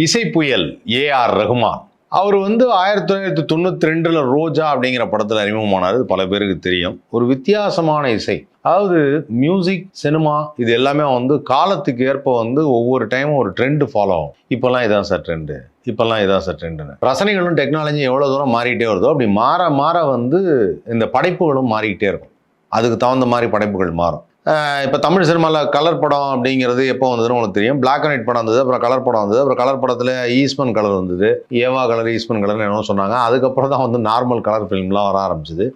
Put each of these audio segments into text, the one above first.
இசை புயல் ஏஆர் ரகுமான். அவர் 1992 ரோஜா அப்படிங்கிற படத்தில் அறிமுகமானார். பல பேருக்கு தெரியும். ஒரு வித்தியாசமான இசை, அதாவது மியூசிக், சினிமா இது எல்லாமே காலத்துக்கு ஏற்ப ஒவ்வொரு டைமும் ஒரு ட்ரெண்ட் ஃபாலோ ஆகும். இப்போல்லாம் இதான் சார் ட்ரெண்டு, இப்போல்லாம் இதான் சார் ட்ரெண்டுன்னு. ரசனைகளும் டெக்னாலஜியும் எவ்வளோ தூரம் மாறிக்கிட்டே வருதோ அப்படி மாற மாற இந்த படைப்புகளும் மாறிக்கிட்டே இருக்கும். அதுக்கு தகுந்த மாதிரி படைப்புகள் மாறும். இப்போ தமிழ் சினிமாவில் கலர் படம் அப்படிங்கிறது எப்போ வந்ததுன்னு உங்களுக்கு தெரியும். பிளாக் அண்ட் ஒயிட் படம் வந்தது, அப்புறம் கலர் படம் வந்தது. அப்புறம் கலர் படத்தில் ஈஸ்மன் கலர் வந்தது, ஏவா கலர், ஈஸ்மன் கலர்னு என்ன சொன்னாங்க. அதுக்கப்புறம் தான் நார்மல் கலர் ஃபிலிம்லாம் வர ஆரம்பிச்சிது.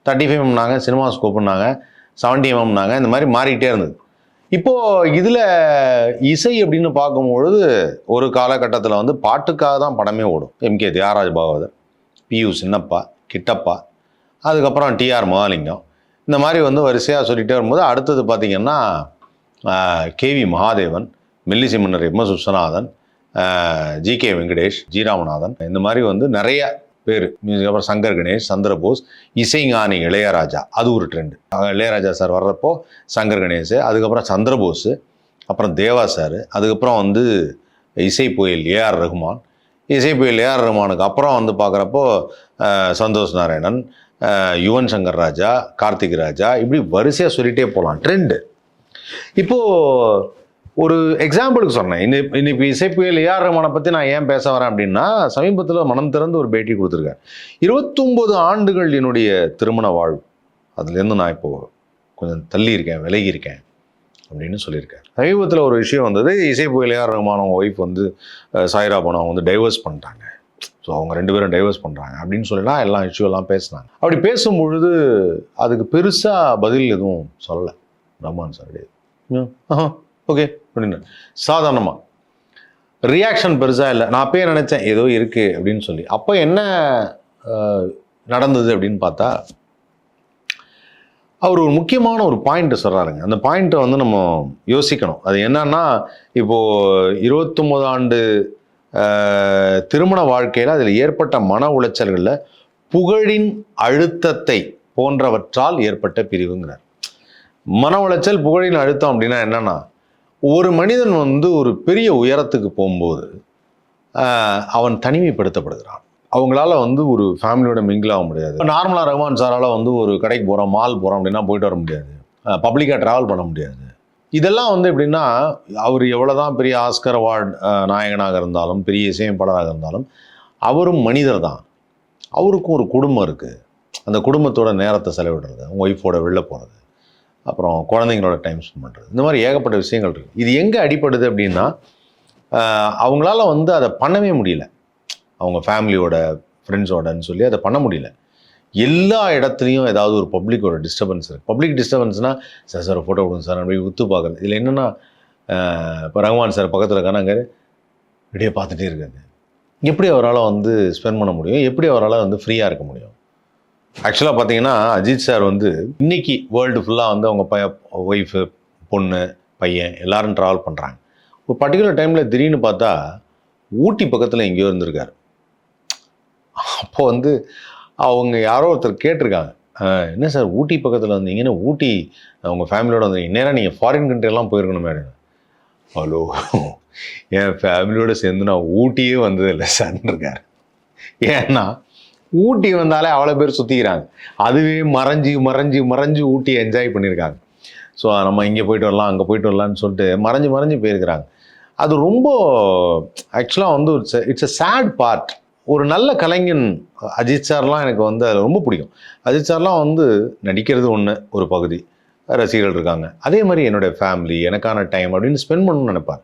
35mm சினிமா ஸ்கோப்புனாங்க, 70mm இந்த மாதிரி மாறிக்கிட்டே இருந்தது. இப்போது இதில் இசை அப்படின்னு பார்க்கும்பொழுது ஒரு காலகட்டத்தில் பாட்டுக்காக தான் படமே ஓடும். எம்கே தியாகராஜ பாகவதர், பியு சின்னப்பா, கிட்டப்பா, அதுக்கப்புறம் டிஆர் மகாலிங்கம், இந்த மாதிரி வரிசையாக சொல்லிகிட்டே வரும்போது அடுத்தது பார்த்திங்கன்னா கேவி மகாதேவன், மெல்லிசை மன்னர் M S Viswanathan, G K Venkatesh, G Ramanathan, இந்த மாதிரி நிறைய பேர் மியூசிக். அப்புறம் சங்கர் கணேஷ், சந்திரபோஸ், இசைஞானி இளையராஜா, அது ஒரு ட்ரெண்டு. இளையராஜா சார் வர்றப்போ சங்கர் கணேஷ், அதுக்கப்புறம் சந்திரபோஸ், அப்புறம் தேவா சார், அதுக்கப்புறம் இசை புயல் ஏஆர் ரகுமான். இசை புயல் ஏஆர் ரகுமானுக்கு அப்புறம் பார்க்குறப்போ சந்தோஷ் நாராயணன், யுவன் சங்கர் ராஜா, கார்த்திக் ராஜா, இப்படி வரிசையாக சொல்லிகிட்டே போகலாம் ட்ரெண்டு. இப்போது ஒரு எக்ஸாம்பிளுக்கு சொன்னேன். இன்னைக்கு இசை புயல் ஏஆர் ரகுமானை பற்றி நான் ஏன் பேச வரேன் அப்படின்னா, சமீபத்தில் மனம் திறந்து ஒரு பேட்டி கொடுத்துருக்கேன். 29 ஆண்டுகள் என்னுடைய திருமண வாழ்வு, அதுலேருந்து நான் இப்போது கொஞ்சம் தள்ளி இருக்கேன், விலகி இருக்கேன் அப்படின்னு சொல்லியிருக்கேன். சமீபத்தில் ஒரு விஷயம் வந்தது. இசை புயல் ஏஆர் ரகுமான் அவங்க ஒய்ஃப் சாய்ரா பானு அவங்க டைவர்ஸ் பண்ணிட்டாங்க. ஸோ அவங்க 2 பேரும் டைவர்ஸ் பண்ணுறாங்க அப்படின்னு சொல்லலாம், எல்லாம் இஷ்யூலாம் பேசினாங்க. அப்படி பேசும்பொழுது அதுக்கு பெருசாக பதில் எதுவும் சொல்லலை ரகுமான் சார். ஓகே அப்படின்னு சாதாரணமாக ரியாக்ஷன் பெருசாக இல்லை. நான் அப்பயே நினச்சேன் ஏதோ இருக்குது அப்படின்னு சொல்லி. அப்போ என்ன நடந்தது அப்படின்னு பார்த்தா, அவர் ஒரு முக்கியமான ஒரு பாயிண்ட்டு சொல்கிறாருங்க. அந்த பாயிண்ட்டை நம்ம யோசிக்கணும். அது என்னன்னா, இப்போது 29 ஆண்டு திருமண வாழ்க்கையில் அதில் ஏற்பட்ட மன உளைச்சல்களில் புகழின் அழுத்தத்தை போன்றவற்றால் ஏற்பட்ட பிரிவுங்கிறார். மன உளைச்சல், புகழின் அழுத்தம் அப்படின்னா என்னன்னா, ஒரு மனிதன் ஒரு பெரிய உயரத்துக்கு போகும்போது அவன் தனிமைப்படுத்தப்படுகிறான். அவங்களால ஒரு ஃபேமிலியோட மிங்கிள் ஆக முடியாது. நார்மலாக ரகுமான் சாரால் ஒரு கடைக்கு போகிறோம், மால் போகிறோம் அப்படின்னா போயிட்டு வர முடியாது. பப்ளிக்காக ட்ராவல் பண்ண முடியாது. இதெல்லாம் எப்படின்னா, அவர் எவ்வளோதான் பெரிய ஆஸ்கர் அவார்டு நாயகனாக இருந்தாலும், பெரிய இசையமைப்பாளராக இருந்தாலும், அவரும் மனிதர் தான். அவருக்கும் ஒரு குடும்பம் இருக்குது. அந்த குடும்பத்தோட நேரத்தை செலவிடுறது, ஒய்ஃபோட வெளில போகிறது, அப்புறம் குழந்தைங்களோட டைம் ஸ்பெண்ட் பண்ணுறது, இந்த மாதிரி ஏகப்பட்ட விஷயங்கள் இருக்குது. இது எங்கே அடிப்படுது அப்படின்னா, அவங்களால அதை பண்ணவே முடியல. அவங்க ஃபேமிலியோட, ஃப்ரெண்ட்ஸோடன்னு சொல்லி அதை பண்ண முடியல. எல்லா இடத்துலையும் ஏதாவது ஒரு பப்ளிக்கோட டிஸ்டர்பன்ஸ் இருக்குது. பப்ளிக் டிஸ்டர்பன்ஸ்னால் சார் ஃபோட்டோ கொடுங்க சார், அப்படி உத்து பார்க்குறது. இதில் என்னென்னா, இப்போ ரகுமான் சார் பக்கத்தில் இருக்கானாங்க, இப்படியே பார்த்துட்டே இருக்காது. எப்படி அவரால் ஸ்பெண்ட் பண்ண முடியும்? எப்படி அவரால் ஃப்ரீயாக இருக்க முடியும்? ஆக்சுவலாக பார்த்தீங்கன்னா, அஜித் சார் இன்னைக்கு வேர்ல்டு ஃபுல்லாக அவங்க ஒய்ஃபு, பொண்ணு, பையன் எல்லாரும் ட்ராவல் பண்ணுறாங்க. ஒரு பர்டிகுலர் டைமில் திடீர்னு பார்த்தா ஊட்டி பக்கத்தில் எங்கேயோ இருந்திருக்காரு. அப்போது அவங்க யாரோ ஒருத்தர் கேட்டிருக்காங்க, என்ன சார் ஊட்டி பக்கத்தில் வந்தீங்கன்னா, ஊட்டி உங்கள் ஃபேமிலியோட நேராக நீங்கள் ஃபாரின் கண்ட்ரியெல்லாம் போயிருக்கணும் மேடம். ஹலோ, என் ஃபேமிலியோடு சேர்ந்து நான் ஊட்டியே வந்ததில்லை சார்ன்னு இருக்கார். ஏன்னா ஊட்டி வந்தாலே அவ்வளோ பேர் சுற்றிக்கிறாங்க. அதுவே மறைஞ்சு மறைஞ்சு மறைஞ்சு ஊட்டியை என்ஜாய் பண்ணியிருக்காங்க. ஸோ நம்ம இங்கே போயிட்டு வரலாம், அங்கே போயிட்டு வரலான்னு சொல்லிட்டு மறைஞ்சு மறைஞ்சு போயிருக்கிறாங்க. அது ரொம்ப ஆக்சுவலாக இட்ஸ் அ சேட் பார்ட். ஒரு நல்ல கலைஞன் அஜித் சார்லாம் எனக்கு அதில் ரொம்ப பிடிக்கும். அஜித் சார்லாம் நடிக்கிறது ஒன்று ஒரு பகுதி, ரசிகர்கள் இருக்காங்க. அதே மாதிரி என்னுடைய ஃபேமிலி, எனக்கான டைம் அப்படின்னு ஸ்பெண்ட் பண்ணணும்னு நினைப்பார்.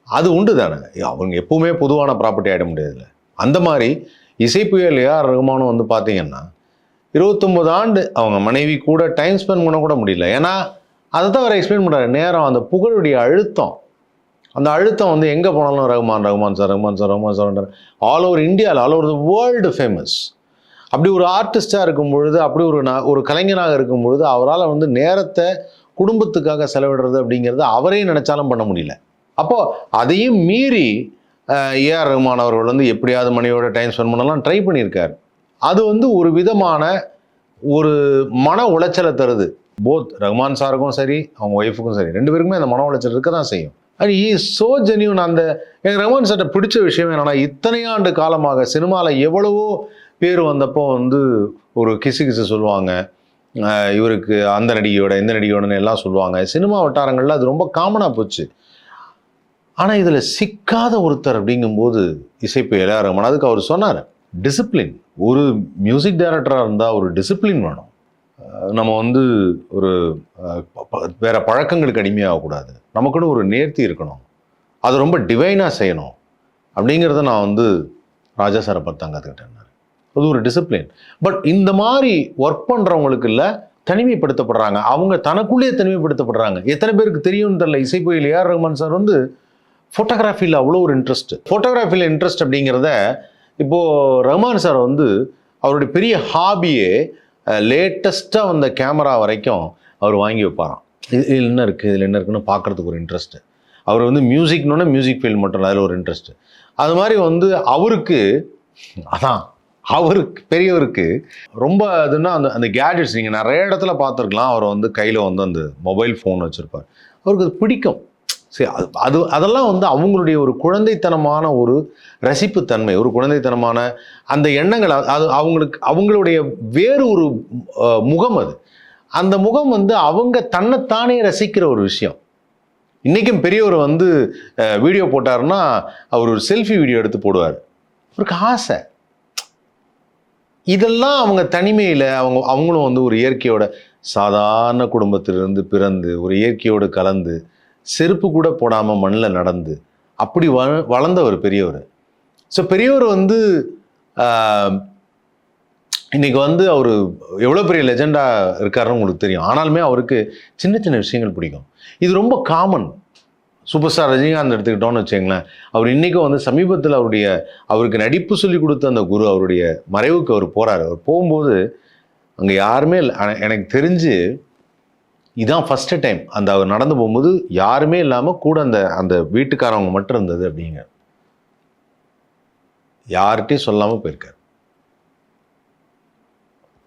அது உண்டு தானே. அவங்க எப்பவுமே பொதுவான ப்ராப்பர்ட்டி ஆகிட முடியாதுல்ல. அந்த மாதிரி இசை புயல் ஏஆர் ரகுமானும் பார்த்தீங்கன்னா 29 ஆண்டு அவங்க மனைவி கூட டைம் ஸ்பெண்ட் பண்ண கூட முடியல. ஏன்னா அதை தான் அவர் எக்ஸ்பிளைன் பண்ணுறாரு. நேரம், அந்த புகழுடைய அழுத்தம், அந்த அழுத்தம் எங்கே போனாலும் ரகுமான் சார் ஆல் ஓவர் இந்தியாவில், all over the world famous. அப்படி ஒரு ஆர்டிஸ்டாக இருக்கும் பொழுது, அப்படி ஒரு கலைஞனாக இருக்கும் பொழுது, அவரால் நேரத்தை குடும்பத்துக்காக செலவிடுறது அப்படிங்கிறது அவரே நினச்சாலும் பண்ண முடியல. அப்போது அதையும் மீறி ஏஆர் ரகுமான் அவர்கள் எப்படியாவது மனைவியோட டைம் ஸ்பெண்ட் பண்ணலாம் ட்ரை பண்ணியிருக்காரு. அது ஒரு விதமான ஒரு மன உளைச்சலை தருது. போத் ரகுமான் சாருக்கும் சரி, அவங்க ஒய்ஃபுக்கும் சரி, 2 பேருக்குமே அந்த மன உளைச்சல் இருக்க தான் செய்யும். And he so genuine. அந்த எனக்கு ரஹ்மான் சார்ட்ட பிடிச்ச விஷயம் என்னன்னா, இத்தனை ஆண்டு காலமாக சினிமாவில் எவ்வளவோ பேர் வந்தப்போ வந்து ஒரு கிசு கிசு சொல்லுவாங்க, இவருக்கு அந்த நடிகையோட இந்த நடிகையோடன்னு எல்லாம் சொல்லுவாங்க. சினிமா வட்டாரங்களில் அது ரொம்ப காமனாக போச்சு. ஆனால் இதில் சிக்காத ஒருத்தர் அப்படிங்கும்போது இசைப்பு ஏ.ஆர். ரஹ்மான். அதுக்கு அவர் சொன்னார், டிசிப்ளின். ஒரு மியூசிக் டைரக்டராக இருந்தால் ஒரு டிசிப்ளின் வேணும். நம்ம வந்து ஒரு வேற பழக்கங்களுக்கு அடிமையாகக்கூடாது. நமக்குன்னு ஒரு நேர்த்தி இருக்கணும். அது ரொம்ப டிவைனாக செய்யணும் அப்படிங்கிறத நான் வந்து ராஜா சாரை பார்த்து தான் கற்றுக்கிட்டேன். அது ஒரு டிசிப்ளின். பட் இந்த மாதிரி ஒர்க் பண்ணுறவங்களுக்கு இல்லை, தனிமைப்படுத்தப்படுறாங்க. அவங்க தனக்குள்ளேயே தனிமைப்படுத்தப்படுறாங்க. எத்தனை பேருக்கு தெரியும்னு தெரியல, இசைப்புயல் ஏ.ஆர். ரஹ்மான் சார் வந்து ஃபோட்டோகிராஃபியில் அவ்வளோ ஒரு இன்ட்ரெஸ்ட். ஃபோட்டோகிராஃபியில் இன்ட்ரெஸ்ட் அப்படிங்கிறத இப்போது ரஹ்மான் சார் வந்து அவருடைய பெரிய ஹாபியே லேட்டஸ்ட்டாக வந்த கேமரா வரைக்கும் அவர் வாங்கி வைப்பாராம். இதில் என்ன இருக்குது, இதில் என்ன இருக்குன்னு பார்க்குறதுக்கு ஒரு இன்ட்ரெஸ்ட்டு. அவர் வந்து மியூசிக்னோன்னா மியூசிக் ஃபீல்ட் மட்டும் இல்லை, அதில் ஒரு இன்ட்ரெஸ்ட்டு. அது மாதிரி வந்து அவருக்கு அதான் அவருக்கு பெரியவருக்கு ரொம்ப அதுன்னா அந்த அந்த கேட்ஜெட்ஸ் நீங்கள் நிறைய இடத்துல பார்த்துருக்கலாம். அவர் வந்து கையில் வந்து அந்த மொபைல் ஃபோன் வச்சுருப்பார். அவருக்கு அது பிடிக்கும். சரி, அதெல்லாம் வந்து அவங்களுடைய ஒரு குழந்தைத்தனமான ஒரு ரசிப்புத்தன்மை, ஒரு குழந்தைத்தனமான அந்த எண்ணங்கள். அது அவங்களுடைய வேறு ஒரு முகம். அது அந்த முகம் வந்து அவங்க தன்னைத்தானே ரசிக்கிற ஒரு விஷயம். இன்றைக்கும் பெரியவர் வந்து வீடியோ போட்டாருன்னா அவர் ஒரு செல்ஃபி வீடியோ எடுத்து போடுவார். அவருக்கு ஆசை. இதெல்லாம் அவங்க தனிமையில் அவங்களும் வந்து ஒரு இயற்கையோட சாதாரண குடும்பத்திலிருந்து பிறந்து ஒரு இயற்கையோடு கலந்து செருப்பு கூட போடாமல் மண்ணில் நடந்து அப்படி வளர்ந்த ஒரு பெரியவர். ஸோ பெரியவர் வந்து இன்னைக்கு வந்து அவர் எவ்வளோ பெரிய லெஜெண்டாக இருக்காருன்னு உங்களுக்கு தெரியும். ஆனாலுமே அவருக்கு சின்ன சின்ன விஷயங்கள் பிடிக்கும். இது ரொம்ப காமன். சூப்பர் ஸ்டார் ரஜினிகாந்த் எடுத்துக்கிட்டோன்னு வச்சுங்களேன். அவர் இன்றைக்கும் வந்து சமீபத்தில் அவருக்கு நடிப்பு சொல்லி கொடுத்த அந்த குரு அவருடைய மறைவுக்கு அவர் போகிறாரு. அவர் போகும்போது அங்கே யாருமே இல்லை. எனக்கு தெரிஞ்சு இதுதான் ஃபஸ்ட்டு டைம் அந்த அவர் நடந்து போகும்போது யாருமே இல்லாமல் கூட அந்த வீட்டுக்காரவங்க மட்டும் இருந்தது அப்படிங்க. யார்கிட்டையும் சொல்லாமல் போயிருக்கார்.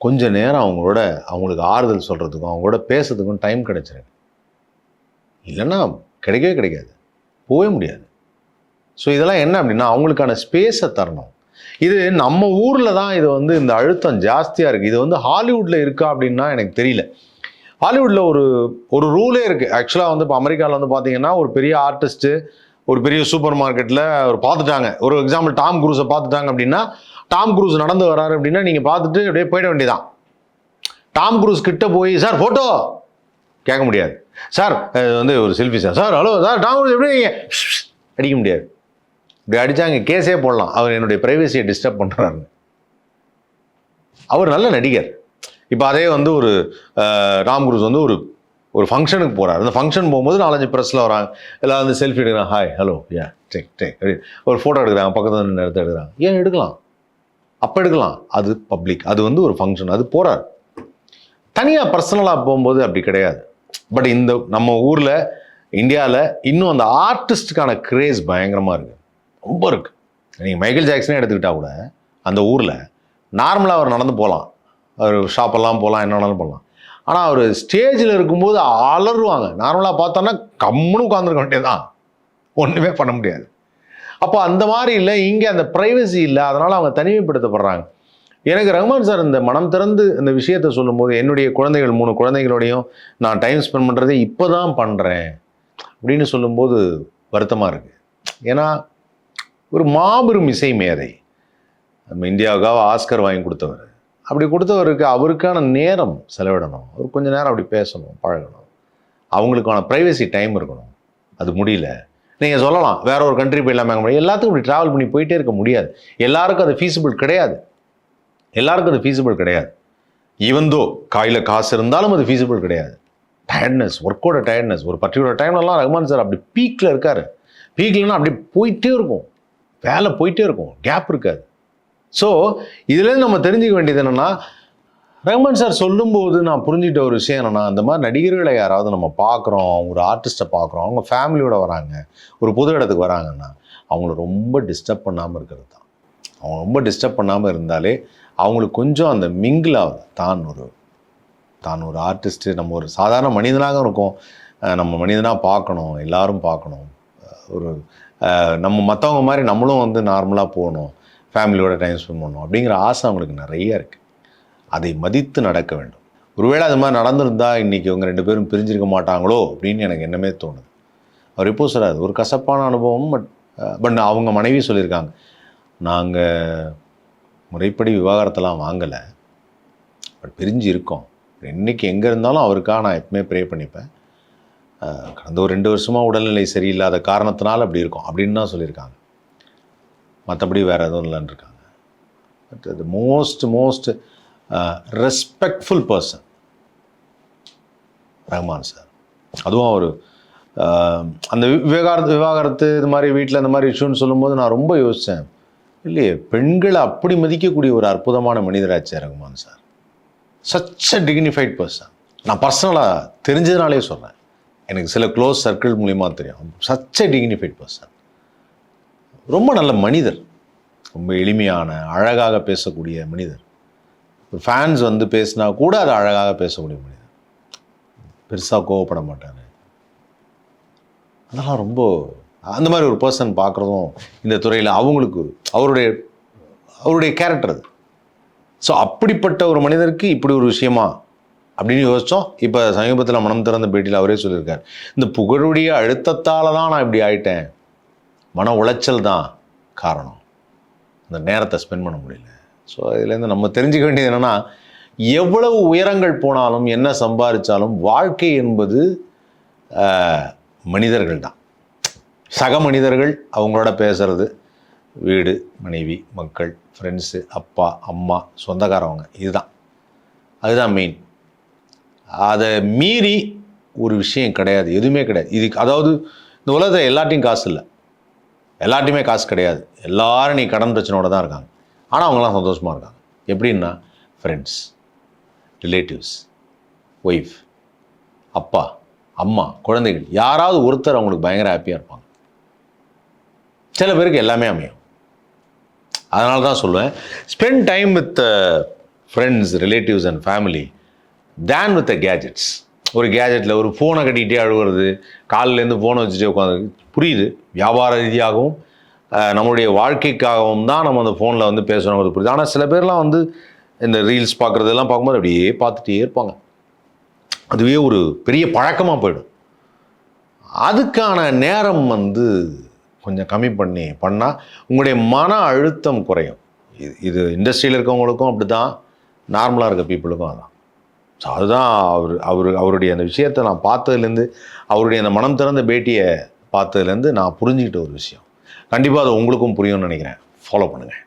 கொஞ்ச நேரம் அவங்களுக்கு ஆறுதல் சொல்கிறதுக்கும் அவங்களோட பேசுறதுக்கும் டைம் கிடைச்சிருக்கு. இல்லைன்னா கிடைக்கவே கிடைக்காது, போகவே முடியாது. ஸோ இதெல்லாம் என்ன அப்படின்னா அவங்களுக்கான ஸ்பேஸை தரணும். இது நம்ம ஊரில் தான் இது வந்து இந்த அழுத்தம் ஜாஸ்தியாக இருக்குது. இது வந்து ஹாலிவுட்டில் இருக்கா அப்படின்னா எனக்கு தெரியல. ஹாலிவுட்டில் ஒரு ரூலே இருக்குது. ஆக்சுவலாக வந்து இப்போ அமெரிக்காவில் வந்து பார்த்தீங்கன்னா ஒரு பெரிய ஆர்டிஸ்ட்டு ஒரு பெரிய சூப்பர் மார்க்கெட்டில் ஒரு பார்த்துட்டாங்க. ஒரு எக்ஸாம்பிள் டாம் குரூஸை பார்த்துட்டாங்க அப்படின்னா, டாம் குரூஸ் நடந்து வராரு அப்படின்னா நீங்கள் பார்த்துட்டு அப்படியே போயிட வேண்டியதான். டாம் குரூஸ் கிட்ட போய் சார் ஃபோட்டோ கேட்க முடியாது. சார் வந்து ஒரு selfie sir hello sir Tom Cruise எப்படி அடிக்க முடியாது. இப்படி அடித்தாங்க கேஸே போடலாம். அவர் என்னுடைய ப்ரைவசியை டிஸ்டர்ப் பண்ணுறாரு. அவர் நல்ல நடிகர். இப்போ அதே வந்து ஒரு டாம் குரூஸ் வந்து ஒரு ஃபங்க்ஷனுக்கு போகிறார். அந்த ஃபங்க்ஷன் போகும்போது 4-5 ப்ரெஸ்ஸில் வராங்க. எல்லாம் வந்து செல்ஃபி எடுக்கிறாங்க. ஹாய் ஹலோ யா டேக் ஒரு ஃபோட்டோ எடுக்கிறாங்க. பக்கத்தில் நின்று எடுக்கிறாங்க. ஏன் எடுக்கலாம், அப்போ எடுக்கலாம். அது பப்ளிக், அது வந்து ஒரு ஃபங்க்ஷன், அது போகிறார். தனியாக பர்சனலாக போகும்போது அப்படி கிடையாது. பட் இந்த நம்ம ஊரில் இந்தியாவில் இன்னும் அந்த ஆர்டிஸ்டுக்கான கிரேஸ் பயங்கரமாக இருக்குது, ரொம்ப இருக்குது. நீங்கள் மைக்கேல் ஜாக்சனே எடுத்துக்கிட்டால் கூட அந்த ஊரில் நார்மலாக அவர் நடந்து போகலாம், அவர் ஷாப்பெல்லாம் போகலாம், என்ன வேணாலும் போகலாம். ஆனால் அவர் ஸ்டேஜில் இருக்கும்போது அலறுவாங்க. நார்மலாக பார்த்தோன்னா கம்முன்னு உட்காந்துருக்க வேண்டியதான், ஒன்றுமே பண்ண முடியாது. அப்போ அந்த மாதிரி இல்லை, இங்கே அந்த ப்ரைவசி இல்லை. அதனால் அவங்க தனிமைப்படுத்தப்படுறாங்க. எனக்கு ரஹ்மான் சார் இந்த மனம் திறந்து இந்த விஷயத்த சொல்லும்போது என்னுடைய குழந்தைகள் 3 குழந்தைகளோடையும் நான் டைம் ஸ்பெண்ட் பண்ணுறதே இப்போ தான் பண்ணுறேன் அப்படின்னு சொல்லும்போது வருத்தமாக இருக்குது. ஏன்னா ஒரு மாபெரும் இசை மேதை, நம்ம இந்தியாவுக்காக ஆஸ்கர் வாங்கி கொடுத்தவர். அப்படி கொடுத்தவருக்கு அவருக்கான நேரம் செலவிடணும். அவர் கொஞ்சம் நேரம் அப்படி பேசணும், பழகணும். அவங்களுக்கான ப்ரைவசி டைம் இருக்கணும். அது முடியல. நீங்கள் சொல்லலாம் வேற ஒரு கண்ட்ரி போயிடலாம் முடியும். எல்லாத்துக்கும் இப்படி ட்ராவல் பண்ணி போயிட்டே இருக்க முடியாது. எல்லாருக்கும் அது ஃபீஸிபிள் கிடையாது. ஈவன் தோ கையில் காசு இருந்தாலும் அது ஃபீஸிபிள் கிடையாது. டயர்ட்னஸ், ஒர்க்கோட டயர்ட்னஸ். ஒரு பர்டிகுலர் டைம்லலாம் ரஹ்மான் சார் அப்படி பீக்கில் இருக்கார். பீக்லன்னா அப்படி போயிட்டே இருக்கும், வேலை போயிட்டே இருக்கும், கேப் இருக்காது. ஸோ இதுலேருந்து நம்ம தெரிஞ்சுக்க வேண்டியது என்னென்னா, ரஹ்மான் சார் சொல்லும்போது நான் புரிஞ்சுக்கிட்ட ஒரு விஷயம் என்னென்னா, அந்த மாதிரி நடிகர்களை யாராவது நம்ம பார்க்குறோம், ஒரு ஆர்டிஸ்ட்டை பார்க்குறோம், அவங்க ஃபேமிலியோடு வராங்க, ஒரு பொது இடத்துக்கு வராங்கன்னா அவங்கள ரொம்ப டிஸ்டர்ப் பண்ணாமல் இருக்கிறது தான். அவங்க ரொம்ப டிஸ்டர்ப் பண்ணாமல் இருந்தாலே அவங்களுக்கு கொஞ்சம் அந்த மிங்கிள் ஆகுது. தான் ஒரு ஆர்டிஸ்ட்டு, நம்ம ஒரு சாதாரண மனிதனாக இருக்கோம், நம்ம மனிதனாக பார்க்கணும், எல்லாரும் பார்க்கணும். ஒரு நம்ம மற்றவங்க மாதிரி நம்மளும் வந்து நார்மலாக போகணும், ஃபேமிலியோட டைம் ஸ்பெண்ட் பண்ணணும் அப்படிங்கிற ஆசை அவங்களுக்கு நிறைய இருக்குது. அதை மதித்து நடக்க வேண்டும். ஒருவேளை அது மாதிரி நடந்திருந்தால் இன்றைக்கி இவங்க 2 பேரும் பிரிஞ்சிருக்க மாட்டாங்களோ அப்படின்னு எனக்கு என்னமே தோணுது. அவர் எப்போ சொல்கிறார், ஒரு கசப்பான அனுபவம். பட் அவங்க மனைவி சொல்லியிருக்காங்க, நாங்கள் முறைப்படி விவாகரத்தெல்லாம் வாங்கலை, பட் பிரிஞ்சு இருக்கோம். இன்றைக்கி எங்கே இருந்தாலும் அவருக்காக நான் எப்பவுமே ப்ரே பண்ணிப்பேன். கடந்த ஒரு 2 வருஷமாக உடல்நிலை சரியில்லாத காரணத்தினால அப்படி இருக்கும் அப்படின்னு தான் சொல்லியிருக்காங்க. மற்றபடி வேறு எதுவும் இல்லைன்னு இருக்காங்க. பட் அது most respectful person Rahman sir. அதுவும் அவர் அந்த விவாகரத்து இது மாதிரி வீட்டில் இந்த மாதிரி இஷ்யூன்னு சொல்லும்போது நான் ரொம்ப யோசித்தேன், இல்லையே பெண்களை அப்படி மதிக்கக்கூடிய ஒரு அற்புதமான மனிதராச்சே Rahman sir. Such a dignified person. நான் பர்சனலாக தெரிஞ்சதுனாலே சொல்கிறேன், எனக்கு சில க்ளோஸ் சர்க்கிள் மூலிமா தெரியும். Such a dignified person. ரொம்ப நல்ல மனிதர், ரொம்ப எளிமையான அழகாக பேசக்கூடிய மனிதர். ஃபேன்ஸ் வந்து பேசினா கூட அது அழகாக பேசக்கூடிய மனிதர். பெருசாக கோவப்பட மாட்டார். அதெல்லாம் ரொம்ப அந்த மாதிரி ஒரு பர்சன் பார்க்குறதும் இந்த துறையில் அவங்களுக்கு அவருடைய கேரக்டர் அது. ஸோ அப்படிப்பட்ட ஒரு மனிதருக்கு இப்படி ஒரு விஷயமா அப்படின்னு யோசித்தோம். இப்போ சமீபத்தில் மனம் திறந்த பேட்டியில் அவரே சொல்லியிருக்கார், இந்த புகழுடைய அழுத்தத்தால் தான் நான் இப்படி ஆயிட்டேன், மன உளைச்சல் தான் காரணம், இந்த நேரத்தை ஸ்பெண்ட் பண்ண முடியல. ஸோ இதுலேருந்து நம்ம தெரிஞ்சுக்க வேண்டியது என்னென்னா, எவ்வளவு உயரங்கள் போனாலும் என்ன சம்பாதிச்சாலும் வாழ்க்கை என்பது மனிதர்கள் தான், சக மனிதர்கள், அவங்களோட பேசுறது, வீடு, மனைவி, மக்கள், ஃப்ரெண்ட்ஸு, அப்பா அம்மா, சொந்தக்காரவங்க, அதுதான் மெயின். அதை மீறி ஒரு விஷயம் கிடையாது, எதுவுமே கிடையாது. இதுக்கு அதாவது இந்த உலகத்தில் எல்லாத்தையும் காசு இல்லை, எல்லாத்தையுமே காசு கிடையாது. எல்லாரும் நீ கடன் பிரச்சனையோட தான் இருக்காங்க, ஆனால் அவங்களாம் சந்தோஷமாக இருக்காங்க. எப்படின்னா ஃப்ரெண்ட்ஸ், ரிலேட்டிவ்ஸ், ஒய்ஃப், அப்பா அம்மா, குழந்தைகள், யாராவது ஒருத்தர் அவங்களுக்கு பயங்கர ஹாப்பியாக இருப்பாங்க. சில பேருக்கு எல்லாமே அமையும். அதனால தான் சொல்லுவேன், spend time with friends, relatives and family than with gadgets. ஒரு கேஜெட்டில் ஒரு ஃபோனை கட்டிகிட்டே அழுகிறது, காலிலேருந்து ஃபோனை வச்சுட்டே உட்காந்து, புரியுது வியாபார ரீதியாகவும் நம்மளுடைய வாழ்க்கைக்காகவும் தான் நம்ம அந்த ஃபோனில் வந்து பேசுகிறோங்கிறது புரியுது. ஆனால் சில பேர்லாம் வந்து இந்த ரீல்ஸ் பார்க்குறதெல்லாம் பார்க்கும்போது அப்படியே பார்த்துட்டே இருப்பாங்க. அதுவே ஒரு பெரிய பழக்கமாக போயிடும். அதுக்கான நேரம் வந்து கொஞ்சம் கம்மி பண்ணால் உங்களுடைய மன அழுத்தம் குறையும். இது இண்டஸ்ட்ரியில் இருக்கவங்களுக்கும் அப்படி தான், நார்மலாக இருக்க பீப்புளுக்கும் அதான். ஸோ அதுதான் அவருடைய அந்த விஷயத்தை நான் பார்த்ததுலேருந்து, அவருடைய அந்த மனம் திறந்த பேட்டியை பார்த்ததுலேருந்து நான் புரிஞ்சுக்கிட்ட ஒரு விஷயம். கண்டிப்பாக அது உங்களுக்கும் புரியும்னு நினைக்கிறேன். ஃபாலோ பண்ணுங்கள்.